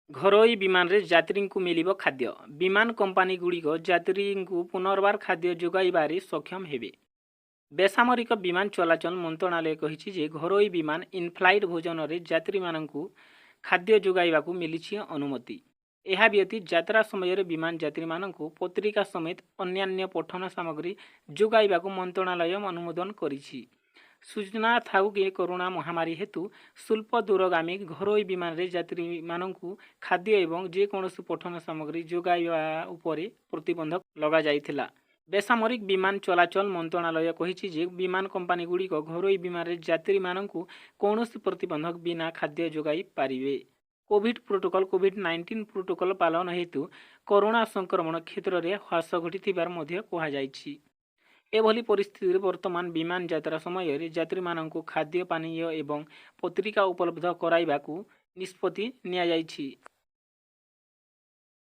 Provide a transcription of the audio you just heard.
घरोई विमान रे यात्री को मिलिबो खाद्य। विमान कंपानी गुड़िक यात्री को पुनर्बार खाद्य जोगाइबारे सक्षम हेबे। बेसामरिक विमान चलाचल मंत्रालय कहिछि जे घरोई विमान इनफ्लाइट भोजन रे यात्री माननकु खाद्य जोगाइबाकु मिलिछि अनुमति। एहा व्यतीत यात्रा समय रे विमान यात्री माननकु पत्रिका समेत अन्यान्य पठन सामग्री जोगाइबाकु मंत्रालय अनुमोदन करिछि। सूचना थाउ कि कोरोना महामारी हेतु स्वल्प दूरगामी घरोई विमान रे यात्री माननकु खाद्य एवं जेकोसी पठन सामग्री जोगाइबा उपरे प्रतिबंधक लगा जाइथिला। बेसामरिक विमान चलाचल मंत्रालय कहिछि जे विमान कंपानी गुड़िक घरोई विमान रे यात्री माननकु कौनसी प्रतिबंधक बिना खाद्य जोगाई पारिबे। कोविड प्रोटोकॉल कोविड-19 प्रोटोकॉल पालन हेतु कोरोना संक्रमण क्षेत्र में ह्रास घटिथिबार मध्य कहा जाइछि। एभली परिस्थिति वर्तमान विमान यात्रा समय यात्री माननकु खाद्य पानीय एवं पत्रिका उपलब्ध कराइबाकू निष्पत्ति निया जाइछि।